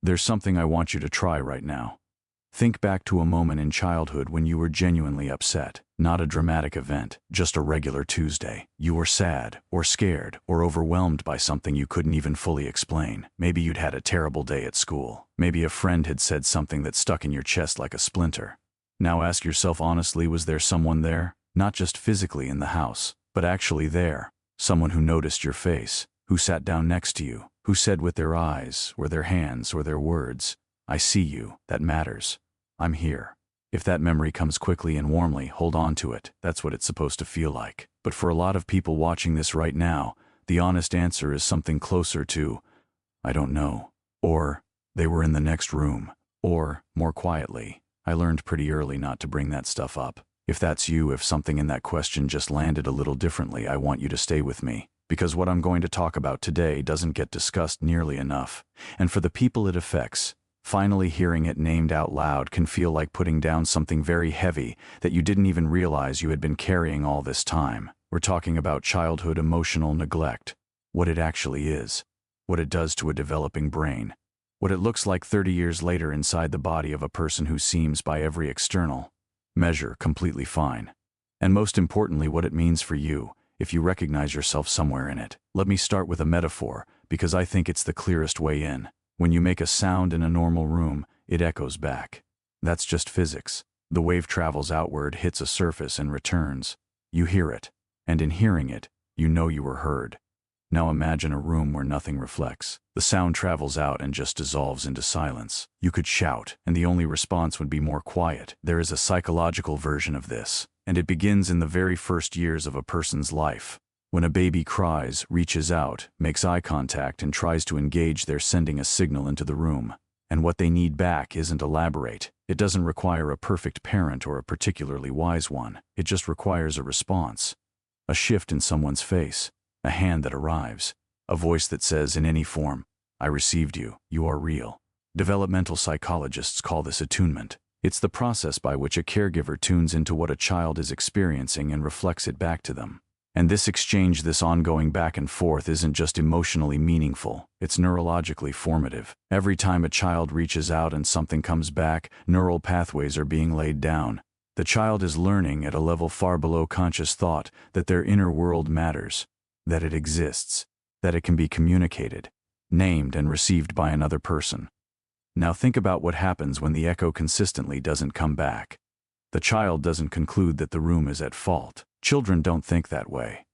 There's something I want you to try right now. Think back to a moment in childhood when you were genuinely upset. Not a dramatic event, just a regular Tuesday. You were sad, or scared, or overwhelmed by something you couldn't even fully explain. Maybe you'd had a terrible day at school. Maybe a friend had said something that stuck in your chest like a splinter. Now ask yourself honestly, was there someone there? Not just physically in the house, but actually there. Someone who noticed your face, who sat down next to you, who said with their eyes, or their hands, or their words, "I see you, that matters. I'm here." If that memory comes quickly and warmly, hold on to it. That's what it's supposed to feel like. But for a lot of people watching this right now, the honest answer is something closer to, "I don't know," or "They were in the next room," or, more quietly, "I learned pretty early not to bring that stuff up." If that's you, if something in that question just landed a little differently, I want you to stay with me, because what I'm going to talk about today doesn't get discussed nearly enough. And for the people it affects, finally hearing it named out loud can feel like putting down something very heavy that you didn't even realize you had been carrying all this time. We're talking about childhood emotional neglect, what it actually is, what it does to a developing brain, what it looks like 30 years later inside the body of a person who seems by every external measure completely fine. And most importantly, what it means for you, if you recognize yourself somewhere in it. Let me start with a metaphor, because I think it's the clearest way in. When you make a sound in a normal room, it echoes back. That's just physics. The wave travels outward, hits a surface, and returns. You hear it, and in hearing it, you know you were heard. Now imagine a room where nothing reflects. The sound travels out and just dissolves into silence. You could shout, and the only response would be more quiet. There is a psychological version of this, and it begins in the very first years of a person's life. When a baby cries, reaches out, makes eye contact, and tries to engage, they're sending a signal into the room. And what they need back isn't elaborate. It doesn't require a perfect parent or a particularly wise one. It just requires a response. A shift in someone's face, a hand that arrives, a voice that says in any form, "I received you, you are real." Developmental psychologists call this attunement. It's the process by which a caregiver tunes into what a child is experiencing and reflects it back to them. And this exchange, this ongoing back and forth, isn't just emotionally meaningful, it's neurologically formative. Every time a child reaches out and something comes back, neural pathways are being laid down. The child is learning at a level far below conscious thought that their inner world matters, that it exists, that it can be communicated, named, and received by another person. Now think about what happens when the echo consistently doesn't come back. The child doesn't conclude that the room is at fault. Children don't think that way.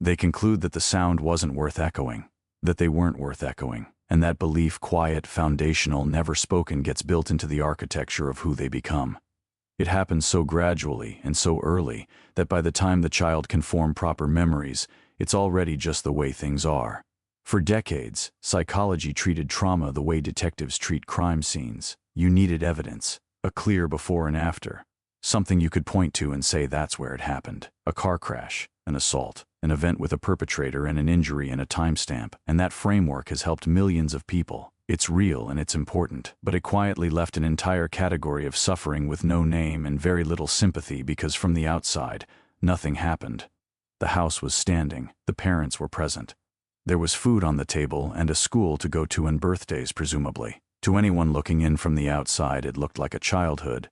They conclude that the sound wasn't worth echoing, that they weren't worth echoing, and that belief, quiet, foundational, never spoken, gets built into the architecture of who they become. It happens so gradually and so early that by the time the child can form proper memories, it's already just the way things are. For decades, psychology treated trauma the way detectives treat crime scenes. You needed evidence, a clear before and after. Something you could point to and say that's where it happened. A car crash, an assault, an event with a perpetrator and an injury and a timestamp. And that framework has helped millions of people. It's real and it's important, but it quietly left an entire category of suffering with no name and very little sympathy because from the outside, nothing happened. The house was standing, the parents were present. There was food on the table and a school to go to and birthdays presumably. To anyone looking in from the outside, it looked like a childhood.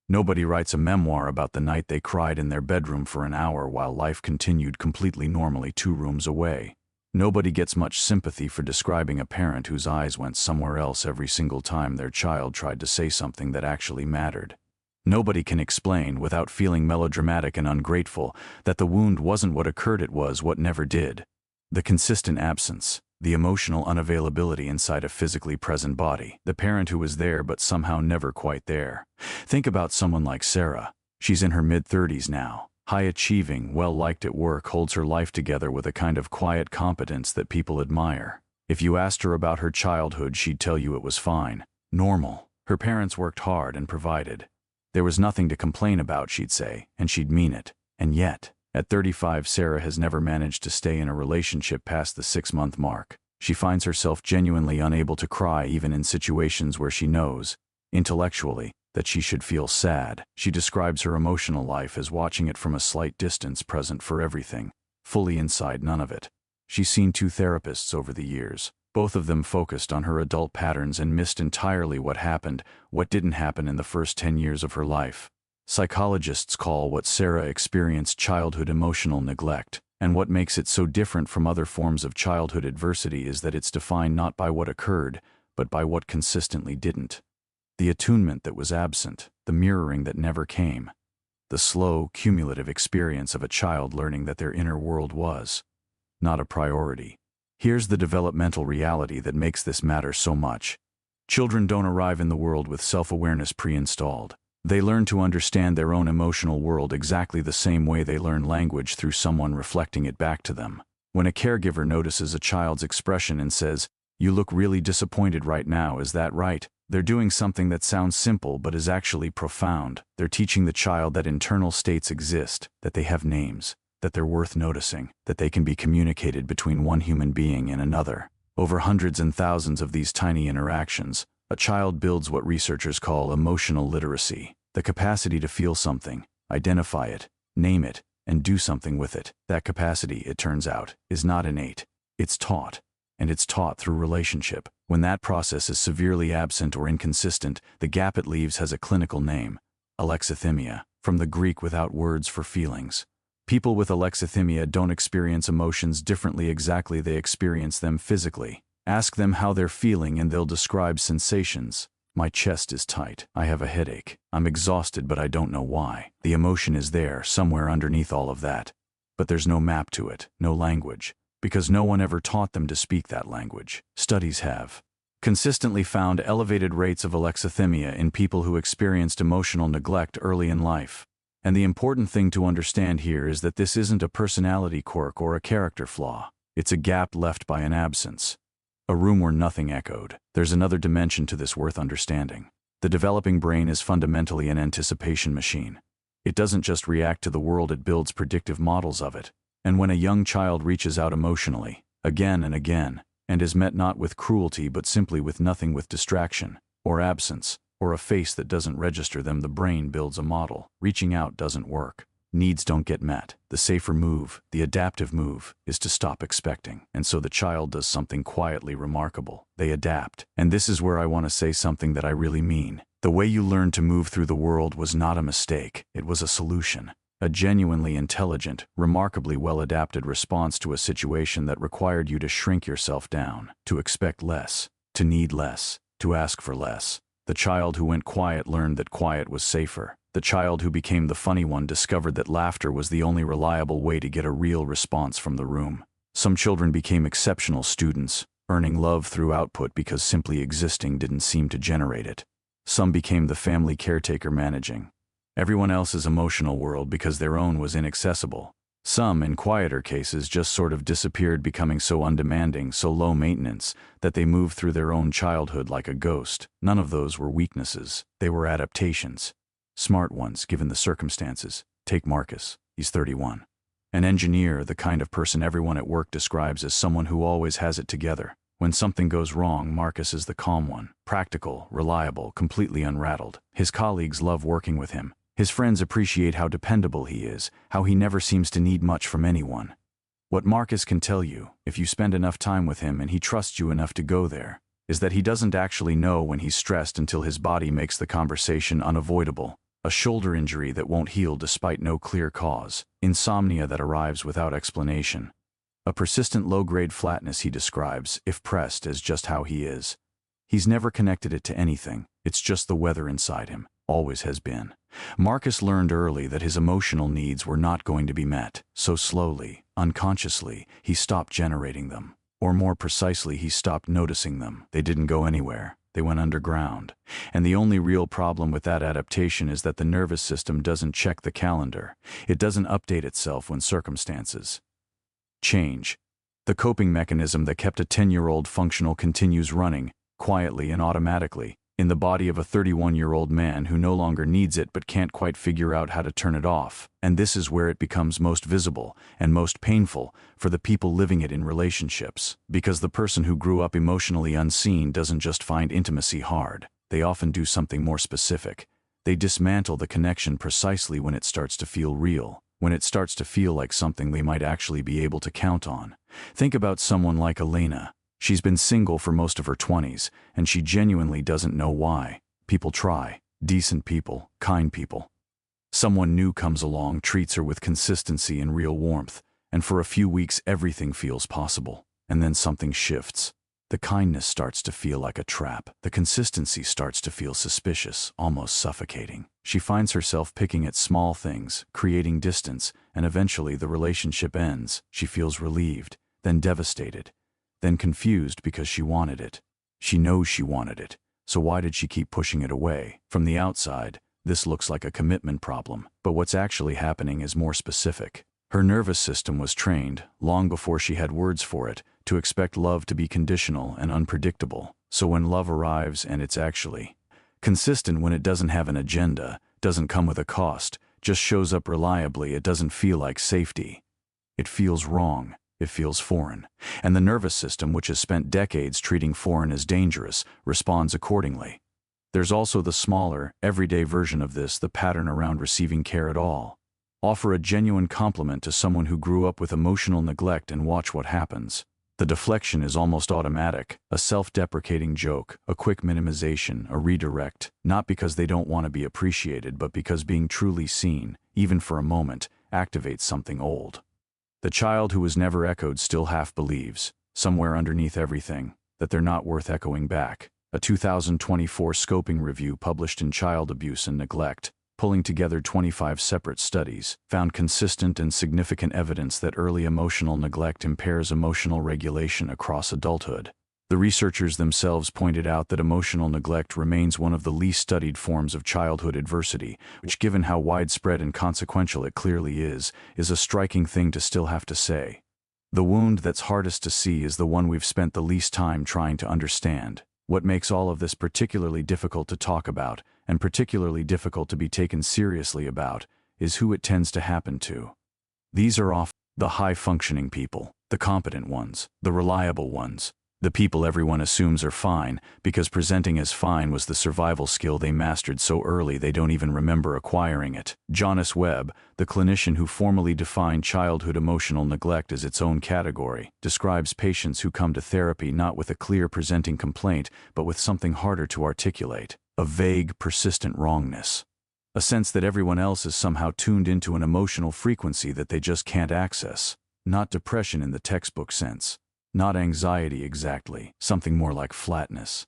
Nobody writes a memoir about the night they cried in their bedroom for an hour while life continued completely normally 2 rooms away. Nobody gets much sympathy for describing a parent whose eyes went somewhere else every single time their child tried to say something that actually mattered. Nobody can explain, without feeling melodramatic and ungrateful, that the wound wasn't what occurred, it was what never did. The consistent absence, the emotional unavailability inside a physically present body, the parent who was there but somehow never quite there. Think about someone like Sarah. She's in her mid-30s now, high-achieving, well-liked at work, holds her life together with a kind of quiet competence that people admire. If you asked her about her childhood, she'd tell you it was fine, normal. Her parents worked hard and provided. There was nothing to complain about, she'd say, and she'd mean it. And yet, at 35, Sarah has never managed to stay in a relationship past the 6-month mark. She finds herself genuinely unable to cry even in situations where she knows, intellectually, that she should feel sad. She describes her emotional life as watching it from a slight distance, present for everything, fully inside none of it. She's seen 2 therapists over the years. Both of them focused on her adult patterns and missed entirely what didn't happen in the first 10 years of her life. Psychologists call what Sarah experienced childhood emotional neglect, and what makes it so different from other forms of childhood adversity is that it's defined not by what occurred, but by what consistently didn't. The attunement that was absent, the mirroring that never came, the slow, cumulative experience of a child learning that their inner world was not a priority. Here's the developmental reality that makes this matter so much. Children don't arrive in the world with self-awareness pre-installed. They learn to understand their own emotional world exactly the same way they learn language through someone reflecting it back to them. When a caregiver notices a child's expression and says, "You look really disappointed right now, is that right?" They're doing something that sounds simple but is actually profound. They're teaching the child that internal states exist, that they have names, that they're worth noticing, that they can be communicated between one human being and another. Over hundreds and thousands of these tiny interactions, a child builds what researchers call emotional literacy, the capacity to feel something, identify it, name it, and do something with it. That capacity, it turns out, is not innate. It's taught. And it's taught through relationship. When that process is severely absent or inconsistent, the gap it leaves has a clinical name: alexithymia, from the Greek without words for feelings. People with alexithymia don't experience emotions differently exactly, they experience them physically. Ask them how they're feeling and they'll describe sensations. My chest is tight. I have a headache. I'm exhausted but I don't know why. The emotion is there, somewhere underneath all of that. But there's no map to it, no language. Because no one ever taught them to speak that language. Studies have consistently found elevated rates of alexithymia in people who experienced emotional neglect early in life. And the important thing to understand here is that this isn't a personality quirk or a character flaw. It's a gap left by an absence. A room where nothing echoed. There's another dimension to this worth understanding. The developing brain is fundamentally an anticipation machine. It doesn't just react to the world, it builds predictive models of it. And when a young child reaches out emotionally, again and again, and is met not with cruelty but simply with nothing, with distraction, or absence, or a face that doesn't register them, the brain builds a model. Reaching out doesn't work. Needs don't get met. The safer move, the adaptive move, is to stop expecting. And so the child does something quietly remarkable. They adapt. And this is where I want to say something that I really mean. The way you learned to move through the world was not a mistake. It was a solution. A genuinely intelligent, remarkably well-adapted response to a situation that required you to shrink yourself down, to expect less, to need less, to ask for less. The child who went quiet learned that quiet was safer. The child who became the funny one discovered that laughter was the only reliable way to get a real response from the room. Some children became exceptional students, earning love through output because simply existing didn't seem to generate it. Some became the family caretaker, managing everyone else's emotional world because their own was inaccessible. Some, in quieter cases, just sort of disappeared, becoming so undemanding, so low maintenance, that they moved through their own childhood like a ghost. None of those were weaknesses. They were adaptations. Smart ones, given the circumstances. Take Marcus. He's 31. An engineer, the kind of person everyone at work describes as someone who always has it together. When something goes wrong, Marcus is the calm one. Practical, reliable, completely unrattled. His colleagues love working with him. His friends appreciate how dependable he is, how he never seems to need much from anyone. What Marcus can tell you, if you spend enough time with him and he trusts you enough to go there, is that he doesn't actually know when he's stressed until his body makes the conversation unavoidable. A shoulder injury that won't heal despite no clear cause. Insomnia that arrives without explanation. A persistent low-grade flatness he describes, if pressed, as just how he is. He's never connected it to anything. It's just the weather inside him. Always has been. Marcus learned early that his emotional needs were not going to be met, so slowly, unconsciously, he stopped generating them. Or more precisely, he stopped noticing them. They didn't go anywhere. They went underground. And the only real problem with that adaptation is that the nervous system doesn't check the calendar. It doesn't update itself when circumstances change. The coping mechanism that kept a 10-year-old functional continues running, quietly and automatically, in the body of a 31-year-old man who no longer needs it but can't quite figure out how to turn it off. And this is where it becomes most visible and most painful for the people living it in relationships. Because the person who grew up emotionally unseen doesn't just find intimacy hard. They often do something more specific. They dismantle the connection precisely when it starts to feel real, when it starts to feel like something they might actually be able to count on. Think about someone like Elena. She's been single for most of her 20s, and she genuinely doesn't know why. People try. Decent people, kind people. Someone new comes along, treats her with consistency and real warmth, and for a few weeks everything feels possible. And then something shifts. The kindness starts to feel like a trap. The consistency starts to feel suspicious, almost suffocating. She finds herself picking at small things, creating distance, and eventually the relationship ends. She feels relieved, then devastated, then confused because she wanted it. She knows she wanted it, so why did she keep pushing it away? From the outside, this looks like a commitment problem, but what's actually happening is more specific. Her nervous system was trained, long before she had words for it, to expect love to be conditional and unpredictable. So when love arrives and it's actually consistent, when it doesn't have an agenda, doesn't come with a cost, just shows up reliably, it doesn't feel like safety. It feels wrong. It feels foreign. And the nervous system, which has spent decades treating foreign as dangerous, responds accordingly. There's also the smaller, everyday version of this, the pattern around receiving care at all. Offer a genuine compliment to someone who grew up with emotional neglect and watch what happens. The deflection is almost automatic, a self-deprecating joke, a quick minimization, a redirect, not because they don't want to be appreciated, but because being truly seen, even for a moment, activates something old. The child who was never echoed still half believes, somewhere underneath everything, that they're not worth echoing back. A 2024 scoping review published in Child Abuse and Neglect, pulling together 25 separate studies, found consistent and significant evidence that early emotional neglect impairs emotional regulation across adulthood. The researchers themselves pointed out that emotional neglect remains one of the least studied forms of childhood adversity, which, given how widespread and consequential it clearly is a striking thing to still have to say. The wound that's hardest to see is the one we've spent the least time trying to understand. What makes all of this particularly difficult to talk about, and particularly difficult to be taken seriously about, is who it tends to happen to. These are often the high-functioning people, the competent ones, the reliable ones, the people everyone assumes are fine, because presenting as fine was the survival skill they mastered so early they don't even remember acquiring it. Jonas Webb, the clinician who formally defined childhood emotional neglect as its own category, describes patients who come to therapy not with a clear presenting complaint, but with something harder to articulate, a vague, persistent wrongness. A sense that everyone else is somehow tuned into an emotional frequency that they just can't access. Not depression in the textbook sense. Not anxiety exactly, something more like flatness.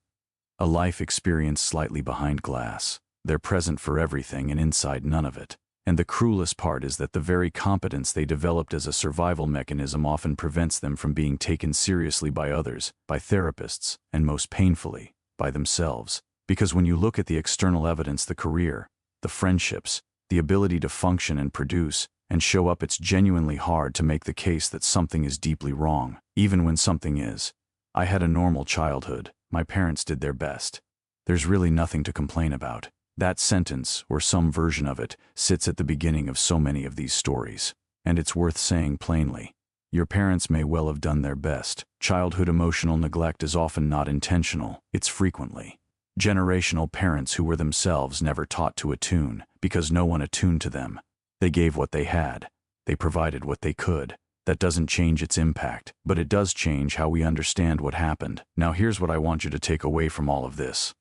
A life experience slightly behind glass. They're present for everything and inside none of it. And the cruelest part is that the very competence they developed as a survival mechanism often prevents them from being taken seriously by others, by therapists, and most painfully, by themselves. Because when you look at the external evidence, the career, the friendships, the ability to function and produce, and show up, it's genuinely hard to make the case that something is deeply wrong, even when something is. I had a normal childhood. My parents did their best. There's really nothing to complain about. That sentence, or some version of it, sits at the beginning of so many of these stories. And it's worth saying plainly. Your parents may well have done their best. Childhood emotional neglect is often not intentional. It's frequently generational parents who were themselves never taught to attune, because no one attuned to them. They gave what they had. They provided what they could. That doesn't change its impact, but it does change how we understand what happened. Now here's what I want you to take away from all of this.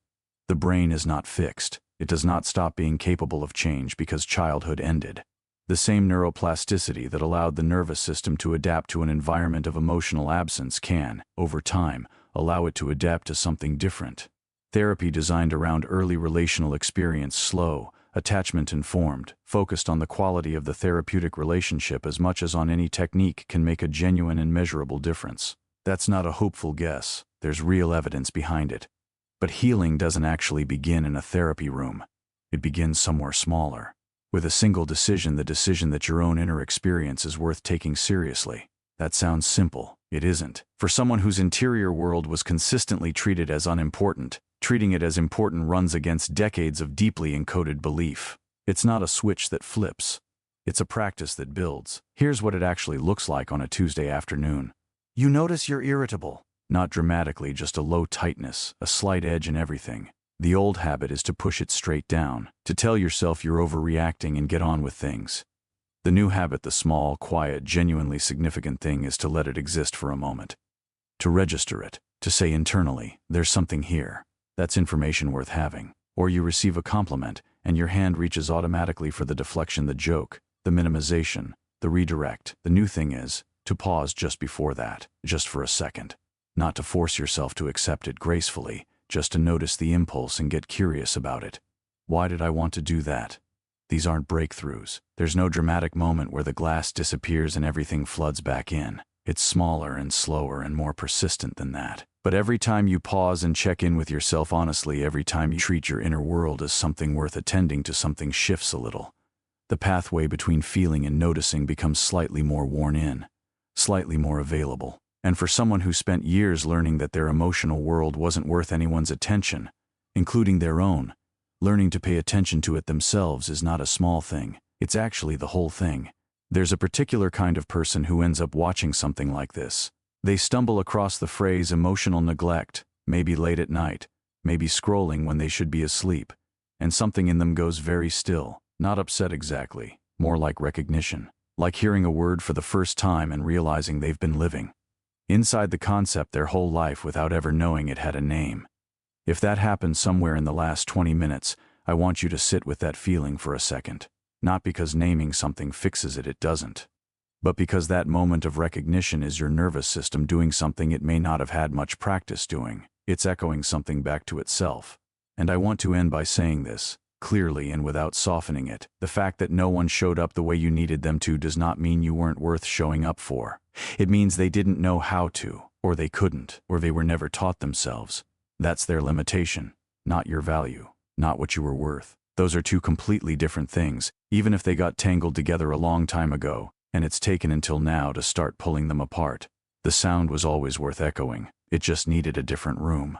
The brain is not fixed. It does not stop being capable of change because childhood ended. The same neuroplasticity that allowed the nervous system to adapt to an environment of emotional absence can, over time, allow it to adapt to something different. Therapy designed around early relational experience, slow, attachment-informed, focused on the quality of the therapeutic relationship as much as on any technique, can make a genuine and measurable difference. That's not a hopeful guess. There's real evidence behind it. But healing doesn't actually begin in a therapy room. It begins somewhere smaller. With a single decision, the decision that your own inner experience is worth taking seriously. That sounds simple. It isn't. For someone whose interior world was consistently treated as unimportant, treating it as important runs against decades of deeply encoded belief. It's not a switch that flips. It's a practice that builds. Here's what it actually looks like on a Tuesday afternoon. You notice you're irritable. Not dramatically, just a low tightness, a slight edge in everything. The old habit is to push it straight down, to tell yourself you're overreacting and get on with things. The new habit, the small, quiet, genuinely significant thing, is to let it exist for a moment. To register it. To say internally, there's something here. That's information worth having. Or you receive a compliment, and your hand reaches automatically for the deflection, the joke, the minimization, the redirect. The new thing is to pause just before that, just for a second. Not to force yourself to accept it gracefully, just to notice the impulse and get curious about it. Why did I want to do that? These aren't breakthroughs. There's no dramatic moment where the glass disappears and everything floods back in. It's smaller and slower and more persistent than that. But every time you pause and check in with yourself honestly, every time you treat your inner world as something worth attending to, something shifts a little. The pathway between feeling and noticing becomes slightly more worn in, slightly more available. And for someone who spent years learning that their emotional world wasn't worth anyone's attention, including their own, learning to pay attention to it themselves is not a small thing. It's actually the whole thing. There's a particular kind of person who ends up watching something like this. They stumble across the phrase emotional neglect, maybe late at night, maybe scrolling when they should be asleep, and something in them goes very still, not upset exactly, more like recognition, like hearing a word for the first time and realizing they've been living inside the concept their whole life without ever knowing it had a name. If that happened somewhere in the last 20 minutes, I want you to sit with that feeling for a second. Not because naming something fixes it, it doesn't. But because that moment of recognition is your nervous system doing something it may not have had much practice doing. It's echoing something back to itself. And I want to end by saying this, clearly and without softening it. The fact that no one showed up the way you needed them to does not mean you weren't worth showing up for. It means they didn't know how to, or they couldn't, or they were never taught themselves. That's their limitation, not your value, not what you were worth. Those are two completely different things, even if they got tangled together a long time ago, and it's taken until now to start pulling them apart. The sound was always worth echoing. It just needed a different room.